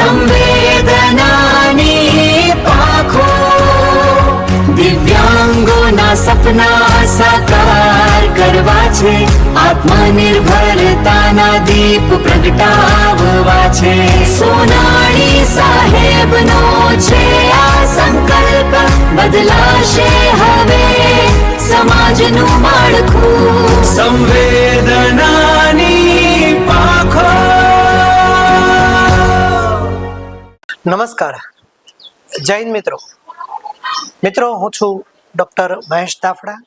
સંવેદનાની પાંખો, દિવ્યાંગોના સપના સાકાર કરવા છે, આત્મનિર્ભરતાના દીપ પ્રગટાવવા છે. સોનાણી સાહેબનો છે આ સંકલ્પ, બદલાશે હવે સમાજનું માળખું. સંવેદનાની પાંખો. નમસ્કાર, જય હિન્દ મિત્રો. હું છું doctor Mahesh Dafda,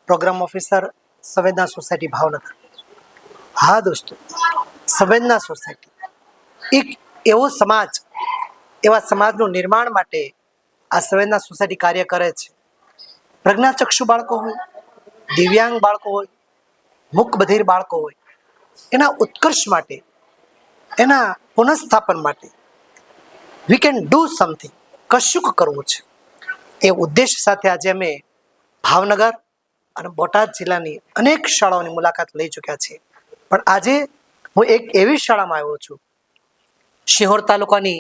programme officer Samvedana society Bhavnagar. હા દોસ્તો, સંવેદના સોસાયટી એક એવો સમાજ, એવા સમાજનું નિર્માણ માટે આ સંવેદના સોસાયટી કાર્ય કરે છે. પ્રજ્ઞાચક્ષુ બાળકો હોય, દિવ્યાંગ બાળકો હોય, મૂક બધિર બાળકો હોય, એના ઉત્કર્ષ માટે, એના પુનઃસ્થાપન માટે વી કેન ડુ સમથિંગ, કશુંક કરવું છે એ ઉદ્દેશ સાથે આજે અમે ભાવનગર અને બોટાદ જિલ્લાની અનેક શાળાઓની મુલાકાત લઈ ચૂક્યા છીએ. પણ આજે હું એક એવી શાળામાં આવ્યો છું, શિહોર તાલુકાની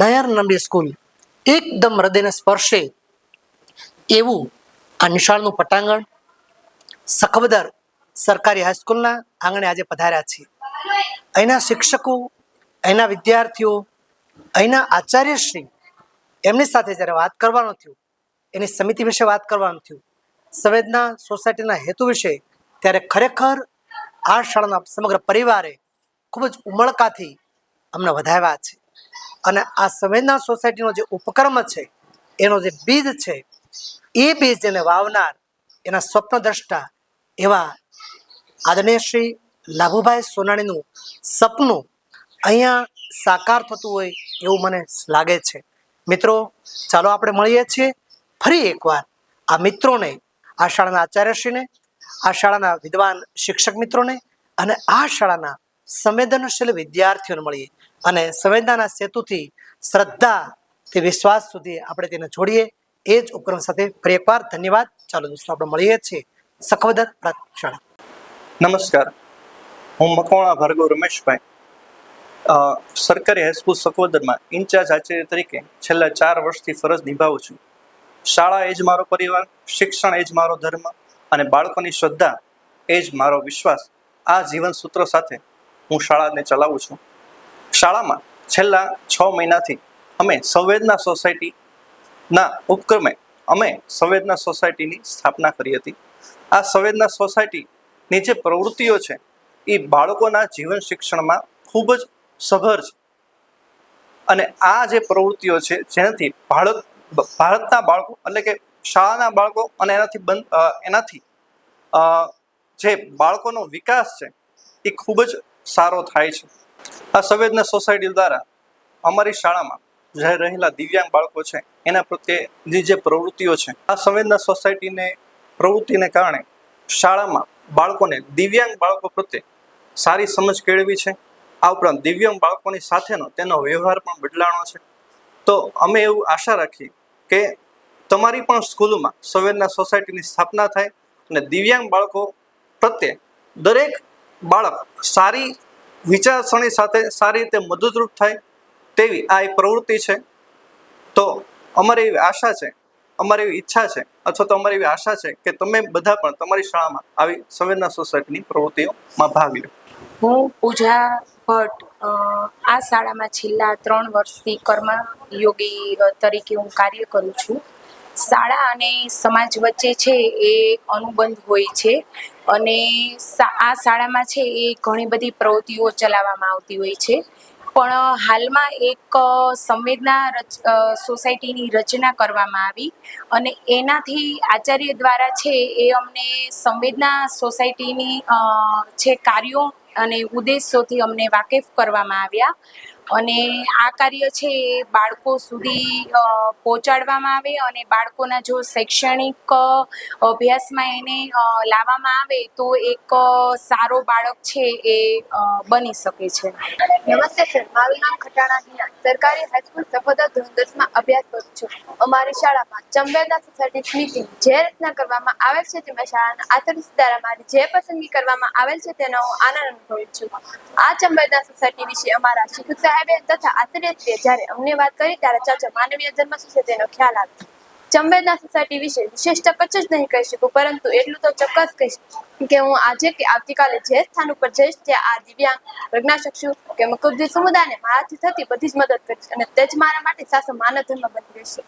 નયર નંબી સ્કૂલ, એકદમ હૃદયને સ્પર્શે એવું આ નિશાળનું પટાંગણ, સખબદર સરકારી હાઈસ્કૂલના આંગણે આજે પધાર્યા છીએ. અહીંના શિક્ષકો, અહીંના વિદ્યાર્થીઓ, અહીંના આચાર્યશ્રી, એમની સાથે જ્યારે વાત કરવાનું થયું, એની સમિતિ વિશે વાત કરવાનું થયું, સંવેદના સોસાયટીના હેતુ વિશે, ત્યારે ખરેખર આ શાળાના સમગ્ર પરિવારે ખૂબ જ ઉમળકાથી અમને વધાવ્યા છે. અને આ સંવેદના સોસાયટીનો જે ઉપક્રમ છે, એનો જે બીજ છે, એ બીજ જેને વાવનાર, એના સ્વપ્નદ્રષ્ટા એવા આદરણીય શ્રી લાભુભાઈ સોનાણીનું સપનું અહીંયા સાકાર થતું હોય એવું મને લાગે છે. મિત્રો, ચાલો આપણે મળીએ છીએ ફરી એકવાર આ મિત્રોને, આ શાળાના આચાર્યશ્રીને, આ શાળાના વિદ્વાન શિક્ષક મિત્રોને અને આ શાળાના સંવેદનશીલ વિદ્યાર્થીઓને મળીએ અને સંવેદનાના સેતુથી શ્રદ્ધાથી વિશ્વાસ સુધી આપણે તેને જોડીએ. એ જ ઉપક્રમ સાથે ફરી એકવાર ધન્યવાદ. ચાલો દોસ્તો, આપણે મળીએ છીએ સખવદર પ્રાથમિક શાળા. નમસ્કાર, હું મકવાણા ભાર્ગવ રમેશભાઈ, સરકારી હાઈસ્કૂલ સખવદરમાં ઇન્ચાર્જ આચાર્ય તરીકે છેલ્લા 4 વર્ષથી ફરજ નિભાવું છું. શાળા એ જ મારો પરિવાર, શિક્ષણ એ જ મારો ધર્મ અને બાળકોની શ્રદ્ધા એ જ મારો વિશ્વાસ. આ જીવન સૂત્ર સાથે હું શાળાને ચલાવું છું. શાળામાં છેલ્લા 6 મહિનાથી અમે સંવેદના સોસાયટીના ઉપક્રમે સંવેદના સોસાયટીની સ્થાપના કરી હતી. આ સંવેદના સોસાયટીની જે પ્રવૃત્તિઓ છે એ બાળકોના જીવન શિક્ષણમાં ખૂબ જ સભર છે. અને આ જે પ્રવૃત્તિઓ છે જેનાથી ભારતના બાળકો, એટલે કે શાળાના બાળકો અને એનાથી જે બાળકોનો વિકાસ છે એ ખૂબ જ સારો થાય છે. આ સંવેદના સોસાયટી દ્વારા અમારી શાળામાં જે રહેલા દિવ્યાંગ બાળકો છે એના પ્રત્યેની જે પ્રવૃત્તિઓ છે, આ સંવેદના સોસાયટીને પ્રવૃત્તિને કારણે શાળામાં બાળકોને, દિવ્યાંગ બાળકો પ્રત્યે સારી સમજ કેળવી છે. આ ઉપરાંત દિવ્યાંગ બાળકોની સાથેનો તેનો વ્યવહાર પણ બદલાણો છે. તો અમે એવું આશા રાખીએ કે તમારી પણ સ્કૂલમાં સંવેદના સોસાયટીની સ્થાપના થાય અને દિવ્યાંગ બાળકો પ્રત્યે દરેક બાળક સારી વિચારસરણી સાથે સારી રીતે મદદરૂપ થાય તેવી આ એક પ્રવૃત્તિ છે. તો અમારી એવી આશા છે, અમારી એવી ઈચ્છા છે, અથવા તો અમારી એવી આશા છે કે તમે બધા પણ તમારી શાળામાં આવી સંવેદના સોસાયટીની પ્રવૃત્તિઓમાં ભાગ લો. હું પૂજા ભટ્ટ આ શાળામાં છેલ્લા 3 વર્ષથી કર્મયોગી તરીકે હું કાર્ય કરું છું. શાળા અને સમાજ વચ્ચે છે એ અનુબંધ હોય છે અને આ શાળામાં છે એ ઘણી બધી પ્રવૃત્તિઓ ચલાવવામાં આવતી હોય છે. પણ હાલમાં એક સંવેદના સોસાયટીની રચના કરવામાં આવી અને એનાથી આચાર્ય દ્વારા છે એ અમને સંવેદના સોસાયટીની છે કાર્યો અને ઉદ્દેશોથી અમને વાકેફ કરવામાં આવ્યા અને આ કાર્ય છે એ બાળકો સુધી પહોંચાડવામાં આવે અને બાળકોના જો શૈક્ષણિક અભ્યાસમાં એને લાવવામાં આવે તો એક સારો બાળક છે એ બની શકે છે. નમસ્તે સર, મારું નામ ખટાણા હિના, સરકારી હાઈસ્કૂલ સફોદર ધોરણ 10માં અભ્યાસ કરું છું. અમારી શાળામાં સંવેદના સોસાયટી સમિતિ જે રચના કરવામાં આવેલ છે તેમાં શાળાના આચાર્ય દ્વારા મારી જે પસંદગી કરવામાં આવેલ છે તેનો હું આનંદ અનુભવું છું. આ સંવેદના સોસાયટી વિશે અમારા શિક્ષક સાહેબે તથા આચાર્યશ્રીએ જ્યારે અમને વાત કરી ત્યારે ચાચા માનવીય જન્મ શું છે તેનો ખ્યાલ આવ્યો. ચંબેદના સોસાયટી વિશે વિશેષ ટક જ નહીં કહી શકું, પરંતુ એટલું તો ચોક્કસ કહીશ કે હું આજે કે આવતીકાલે જે સ્થાન ઉપર જઈશ ત્યાં આ દિવ્યાંગ, પ્રજ્ઞાચક્ષુ કે મુકુબધિર સમુદાયને મારાથી થતી બધી જ મદદ કરીશ અને તે જ મારા માટે સાચો માનવ ધર્મ બની રહેશે.